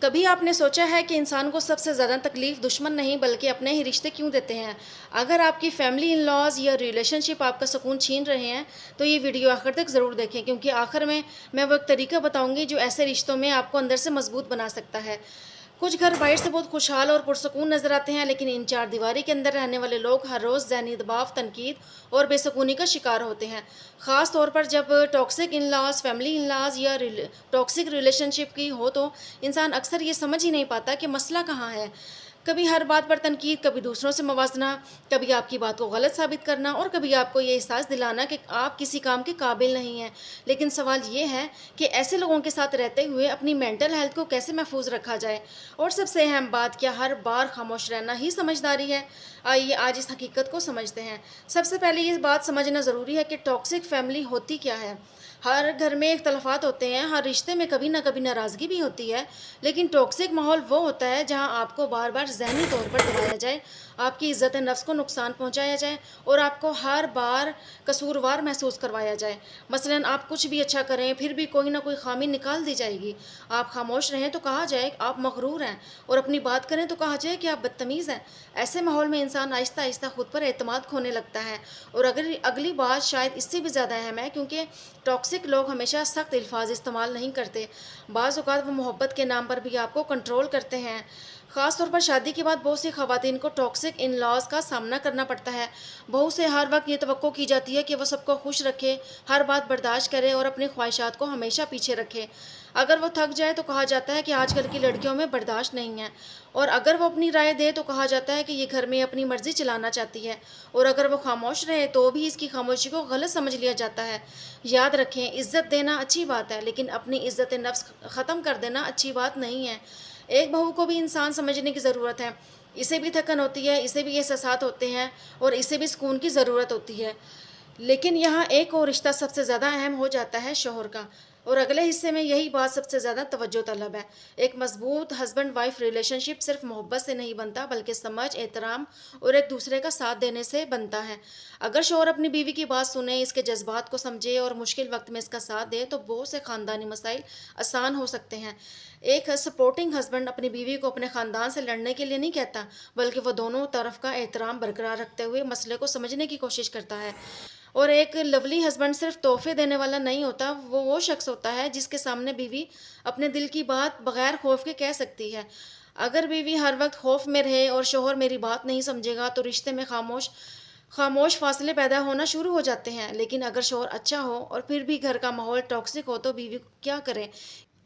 کبھی آپ نے سوچا ہے کہ انسان کو سب سے زیادہ تکلیف دشمن نہیں بلکہ اپنے ہی رشتے کیوں دیتے ہیں؟ اگر آپ کی فیملی ان لاز یا ریلیشن شپ آپ کا سکون چھین رہے ہیں تو یہ ویڈیو آخر تک ضرور دیکھیں، کیونکہ آخر میں وہ ایک طریقہ بتاؤں گی جو ایسے رشتوں میں آپ کو اندر سے مضبوط بنا سکتا ہے۔ کچھ گھر باہر سے بہت خوشحال اور پرسکون نظر آتے ہیں، لیکن ان چار دیواری کے اندر رہنے والے لوگ ہر روز ذہنی دباؤ، تنقید اور بے سکونی کا شکار ہوتے ہیں۔ خاص طور پر جب ٹاکسک ان لاز، فیملی ان لاز یا ٹاکسک ریلیشن شپ کی ہو تو انسان اکثر یہ سمجھ ہی نہیں پاتا کہ مسئلہ کہاں ہے۔ کبھی ہر بات پر تنقید، کبھی دوسروں سے موازنہ، کبھی آپ کی بات کو غلط ثابت کرنا اور کبھی آپ کو یہ احساس دلانا کہ آپ کسی کام کے قابل نہیں ہیں۔ لیکن سوال یہ ہے کہ ایسے لوگوں کے ساتھ رہتے ہوئے اپنی مینٹل ہیلتھ کو کیسے محفوظ رکھا جائے؟ اور سب سے اہم بات، کیا ہر بار خاموش رہنا ہی سمجھداری ہے؟ آئیے آج اس حقیقت کو سمجھتے ہیں۔ سب سے پہلے یہ بات سمجھنا ضروری ہے کہ ٹاکسک فیملی ہوتی کیا ہے۔ ہر گھر میں اختلافات ہوتے ہیں، ہر رشتے میں کبھی نہ کبھی ناراضگی بھی ہوتی ہے، لیکن ٹاکسک ماحول وہ ہوتا ہے جہاں آپ کو بار بار ذہنی طور پر دبایا جائے، آپ کی عزت نفس کو نقصان پہنچایا جائے اور آپ کو ہر بار قصوروار محسوس کروایا جائے۔ مثلاً آپ کچھ بھی اچھا کریں پھر بھی کوئی نہ کوئی خامی نکال دی جائے گی۔ آپ خاموش رہیں تو کہا جائے کہ آپ مغرور ہیں، اور اپنی بات کریں تو کہا جائے کہ آپ بدتمیز ہیں۔ ایسے ماحول میں انسان آہستہ آہستہ خود پر اعتماد کھونے لگتا ہے، اور اگلی بات شاید اس سے بھی زیادہ اہم ہے، کیونکہ ٹاکسک لوگ ہمیشہ سخت الفاظ استعمال نہیں کرتے۔ بعض اوقات وہ محبت کے نام پر بھی آپ کو کنٹرول کرتے ہیں۔ خاص طور پر شادی کے بعد بہت سی خواتین کو ٹاکسک ان لاز کا سامنا کرنا پڑتا ہے۔ بہو سے ہر وقت یہ توقع کی جاتی ہے کہ وہ سب کو خوش رکھے، ہر بات برداشت کرے اور اپنی خواہشات کو ہمیشہ پیچھے رکھے۔ اگر وہ تھک جائے تو کہا جاتا ہے کہ آج کل کی لڑکیوں میں برداشت نہیں ہے، اور اگر وہ اپنی رائے دے تو کہا جاتا ہے کہ یہ گھر میں اپنی مرضی چلانا چاہتی ہے، اور اگر وہ خاموش رہے تو بھی اس کی خاموشی کو غلط سمجھ لیا جاتا ہے۔ یاد رکھیں، عزت دینا اچھی بات ہے، لیکن اپنی عزت نفس ختم کر دینا اچھی بات نہیں ہے۔ ایک بہو کو بھی انسان سمجھنے کی ضرورت ہے، اسے بھی تھکن ہوتی ہے، اسے بھی احساسات ہوتے ہیں اور اسے بھی سکون کی ضرورت ہوتی ہے۔ لیکن یہاں ایک اور رشتہ سب سے زیادہ اہم ہو جاتا ہے، شوہر کا، اور اگلے حصے میں یہی بات سب سے زیادہ توجہ طلب ہے۔ ایک مضبوط ہسبینڈ وائف ریلیشن شپ صرف محبت سے نہیں بنتا، بلکہ سمجھ، احترام اور ایک دوسرے کا ساتھ دینے سے بنتا ہے۔ اگر شوہر اپنی بیوی کی بات سنے، اس کے جذبات کو سمجھے اور مشکل وقت میں اس کا ساتھ دے تو بہت سے خاندانی مسائل آسان ہو سکتے ہیں۔ ایک سپورٹنگ ہسبینڈ اپنی بیوی کو اپنے خاندان سے لڑنے کے لیے نہیں کہتا، بلکہ وہ دونوں طرف کا احترام برقرار رکھتے ہوئے مسئلے کو سمجھنے کی کوشش کرتا ہے۔ اور ایک لولی ہسبینڈ صرف تحفے دینے والا نہیں ہوتا، وہ شخص ہوتا ہے جس کے سامنے بیوی اپنے دل کی بات بغیر خوف کے کہہ سکتی ہے۔ اگر بیوی ہر وقت خوف میں رہے اور شوہر میری بات نہیں سمجھے گا تو رشتے میں خاموش فاصلے پیدا ہونا شروع ہو جاتے ہیں۔ لیکن اگر شوہر اچھا ہو اور پھر بھی گھر کا ماحول ٹاکسک ہو تو بیوی کیا کرے؟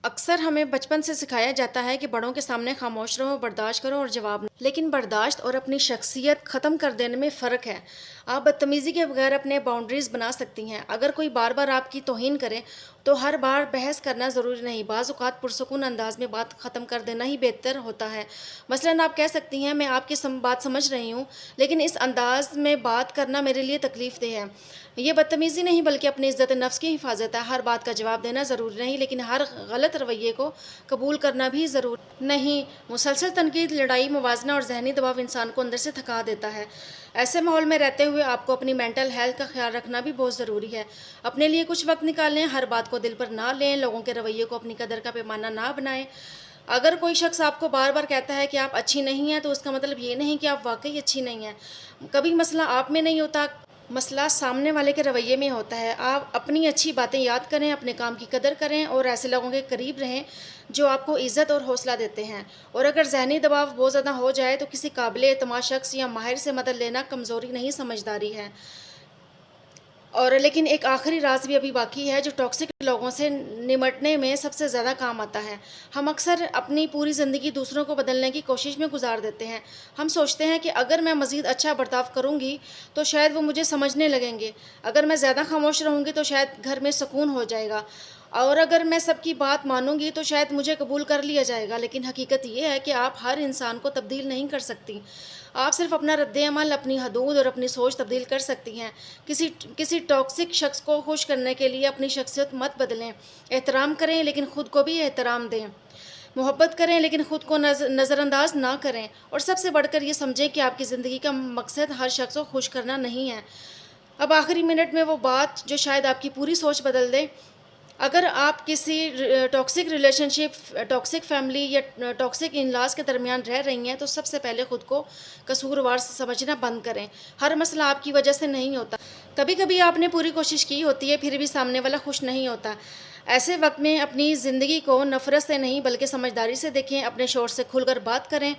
اکثر ہمیں بچپن سے سکھایا جاتا ہے کہ بڑوں کے سامنے خاموش رہو، برداشت کرو اور جواب نہ۔ لیکن برداشت اور اپنی شخصیت ختم کر دینے میں فرق ہے۔ آپ بدتمیزی کے بغیر اپنے باؤنڈریز بنا سکتی ہیں۔ اگر کوئی بار بار آپ کی توہین کرے تو ہر بار بحث کرنا ضروری نہیں، بعض اوقات پرسکون انداز میں بات ختم کر دینا ہی بہتر ہوتا ہے۔ مثلاً آپ کہہ سکتی ہیں، میں آپ کی بات سمجھ رہی ہوں، لیکن اس انداز میں بات کرنا میرے لیے تکلیف دہ ہے۔ یہ بدتمیزی نہیں بلکہ اپنی عزت نفس کی حفاظت ہے۔ ہر بات کا جواب دینا ضروری نہیں، لیکن ہر غلط رویے کو قبول کرنا بھی ضروری نہیں۔ مسلسل تنقید، لڑائی، موازنہ اور ذہنی دباؤ انسان کو اندر سے تھکا دیتا ہے۔ ایسے ماحول میں رہتے ہوئے آپ کو اپنی مینٹل ہیلتھ کا خیال رکھنا بھی بہت ضروری ہے۔ اپنے لیے کچھ وقت نکالیں، ہر بات کو دل پر نہ لیں، لوگوں کے رویے کو اپنی قدر کا پیمانہ نہ بنائیں۔ اگر کوئی شخص آپ کو بار بار کہتا ہے کہ آپ اچھی نہیں ہیں تو اس کا مطلب یہ نہیں کہ آپ واقعی اچھی نہیں ہیں۔ کبھی مسئلہ آپ میں نہیں ہوتا، مسئلہ سامنے والے کے رویے میں ہوتا ہے۔ آپ اپنی اچھی باتیں یاد کریں، اپنے کام کی قدر کریں اور ایسے لوگوں کے قریب رہیں جو آپ کو عزت اور حوصلہ دیتے ہیں۔ اور اگر ذہنی دباؤ بہت زیادہ ہو جائے تو کسی قابل اعتماد شخص یا ماہر سے مدد لینا کمزوری نہیں، سمجھداری ہے۔ لیکن ایک آخری راز بھی ابھی باقی ہے جو ٹاکسک لوگوں سے نمٹنے میں سب سے زیادہ کام آتا ہے۔ ہم اکثر اپنی پوری زندگی دوسروں کو بدلنے کی کوشش میں گزار دیتے ہیں۔ ہم سوچتے ہیں کہ اگر میں مزید اچھا برتاؤ کروں گی تو شاید وہ مجھے سمجھنے لگیں گے، اگر میں زیادہ خاموش رہوں گی تو شاید گھر میں سکون ہو جائے گا، اور اگر میں سب کی بات مانوں گی تو شاید مجھے قبول کر لیا جائے گا۔ لیکن حقیقت یہ ہے کہ آپ ہر انسان کو تبدیل نہیں کر سکتی، آپ صرف اپنا رد عمل، اپنی حدود اور اپنی سوچ تبدیل کر سکتی ہیں۔ کسی ٹاکسک شخص کو خوش کرنے کے لیے اپنی شخصیت مت بدلیں۔ احترام کریں لیکن خود کو بھی احترام دیں، محبت کریں لیکن خود کو نظر انداز نہ کریں، اور سب سے بڑھ کر یہ سمجھیں کہ آپ کی زندگی کا مقصد ہر شخص کو خوش کرنا نہیں ہے۔ اب آخری منٹ میں وہ بات جو شاید آپ کی پوری سوچ بدل دے، اگر آپ کسی ٹاکسک ریلیشن شپ، ٹاکسک فیملی یا ٹاکسک ان لاز کے درمیان رہ رہی ہیں تو سب سے پہلے خود کو قصوروار سمجھنا بند کریں۔ ہر مسئلہ آپ کی وجہ سے نہیں ہوتا، کبھی کبھی آپ نے پوری کوشش کی ہوتی ہے پھر بھی سامنے والا خوش نہیں ہوتا۔ ایسے وقت میں اپنی زندگی کو نفرت سے نہیں بلکہ سمجھداری سے دیکھیں، اپنے شوہر سے کھل کر بات کریں،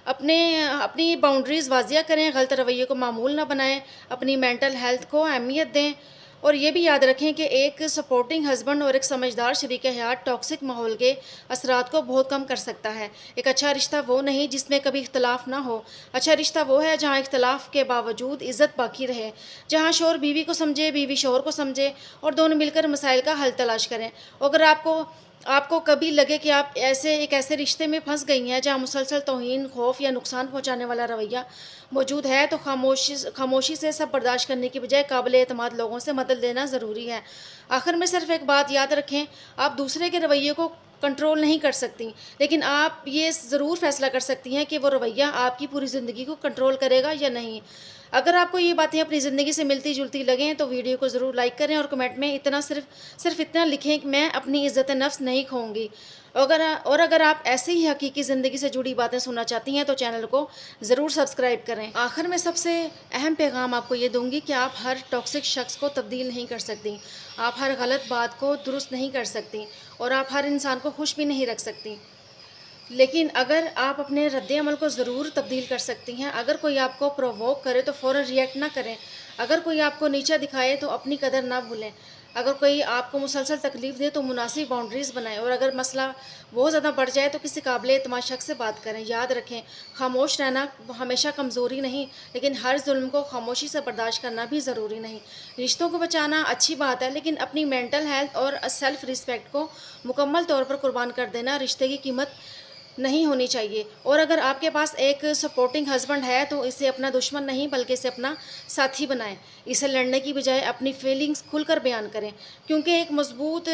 اپنی باؤنڈریز واضح کریں، غلط رویے کو معمول نہ بنائیں، اپنی مینٹل ہیلتھ کو اہمیت دیں، اور یہ بھی یاد رکھیں کہ ایک سپورٹنگ ہسبینڈ اور ایک سمجھدار شریک حیات ٹاکسک ماحول کے اثرات کو بہت کم کر سکتا ہے۔ ایک اچھا رشتہ وہ نہیں جس میں کبھی اختلاف نہ ہو، اچھا رشتہ وہ ہے جہاں اختلاف کے باوجود عزت باقی رہے، جہاں شوہر بیوی کو سمجھے، بیوی شوہر کو سمجھے اور دونوں مل کر مسائل کا حل تلاش کریں۔ اگر آپ کو کبھی لگے کہ آپ ایک ایسے رشتے میں پھنس گئی ہیں جہاں مسلسل توہین، خوف یا نقصان پہنچانے والا رویہ موجود ہے تو خاموشی سے سب برداشت کرنے کی بجائے قابل اعتماد لوگوں سے مدد لینا ضروری ہے۔ آخر میں صرف ایک بات یاد رکھیں، آپ دوسرے کے رویے کو کنٹرول نہیں کر سکتی، لیکن آپ یہ ضرور فیصلہ کر سکتی ہیں کہ وہ رویہ آپ کی پوری زندگی کو کنٹرول کرے گا یا نہیں۔ اگر آپ کو یہ باتیں اپنی زندگی سے ملتی جلتی لگیں تو ویڈیو کو ضرور لائک کریں اور کمنٹ میں صرف اتنا لکھیں کہ میں اپنی عزت نفس نہیں کھوؤں گی۔ اگر آپ ایسی ہی حقیقی زندگی سے جڑی باتیں سننا چاہتی ہیں تو چینل کو ضرور سبسکرائب کریں۔ آخر میں سب سے اہم پیغام آپ کو یہ دوں گی کہ آپ ہر ٹاکسک شخص کو تبدیل نہیں کر سکتی، آپ ہر غلط بات کو درست نہیں کر سکتی اور آپ ہر انسان کو خوش بھی نہیں رکھ سکتی، لیکن اگر آپ اپنے رد عمل کو ضرور تبدیل کر سکتی ہیں۔ اگر کوئی آپ کو پرووک کرے تو فوراً ریئیکٹ نہ کریں، اگر کوئی آپ کو نیچا دکھائے تو اپنی قدر نہ بھولیں، اگر کوئی آپ کو مسلسل تکلیف دے تو مناسب باؤنڈریز بنائیں، اور اگر مسئلہ بہت زیادہ بڑھ جائے تو کسی قابل اعتماد شخص سے بات کریں۔ یاد رکھیں، خاموش رہنا ہمیشہ کمزوری نہیں، لیکن ہر ظلم کو خاموشی سے برداشت کرنا بھی ضروری نہیں۔ رشتوں کو بچانا اچھی بات ہے، لیکن اپنی مینٹل ہیلتھ اور سیلف ریسپیکٹ کو مکمل طور پر قربان کر دینا رشتے کی قیمت نہیں ہونی چاہیے۔ اور اگر آپ کے پاس ایک سپورٹنگ ہسبینڈ ہے تو اسے اپنا دشمن نہیں بلکہ اسے اپنا ساتھی بنائیں، اسے لڑنے کی بجائے اپنی فیلنگز کھل کر بیان کریں، کیونکہ ایک مضبوط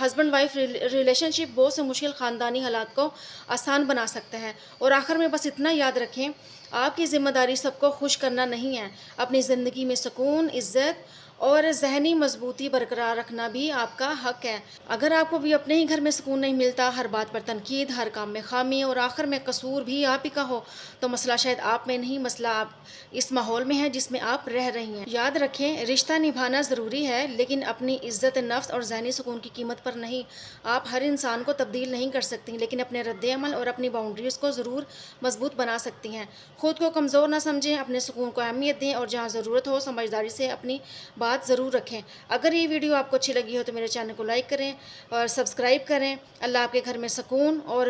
ہسبینڈ وائف ریلیشن شپ بہت سے مشکل خاندانی حالات کو آسان بنا سکتا ہے۔ اور آخر میں بس اتنا یاد رکھیں، آپ کی ذمہ داری سب کو خوش کرنا نہیں ہے، اپنی زندگی میں سکون، عزت اور ذہنی مضبوطی برقرار رکھنا بھی آپ کا حق ہے۔ اگر آپ کو بھی اپنے ہی گھر میں سکون نہیں ملتا، ہر بات پر تنقید، ہر کام میں خامی اور آخر میں قصور بھی آپ ہی کا ہو، تو مسئلہ شاید آپ میں نہیں، مسئلہ آپ اس ماحول میں ہے جس میں آپ رہ رہی ہیں۔ یاد رکھیں، رشتہ نبھانا ضروری ہے لیکن اپنی عزت نفس اور ذہنی سکون کی قیمت پر نہیں۔ آپ ہر انسان کو تبدیل نہیں کر سکتی، لیکن اپنے رد عمل اور اپنی باؤنڈریز کو ضرور مضبوط بنا سکتی ہیں۔ خود کو کمزور نہ سمجھیں، اپنے سکون کو اہمیت دیں اور جہاں ضرورت ہو سمجھداری سے اپنی بات ضرور رکھیں۔ اگر یہ ویڈیو آپ کو اچھی لگی ہو تو میرے چینل کو لائک کریں اور سبسکرائب کریں۔ اللہ آپ کے گھر میں سکون اور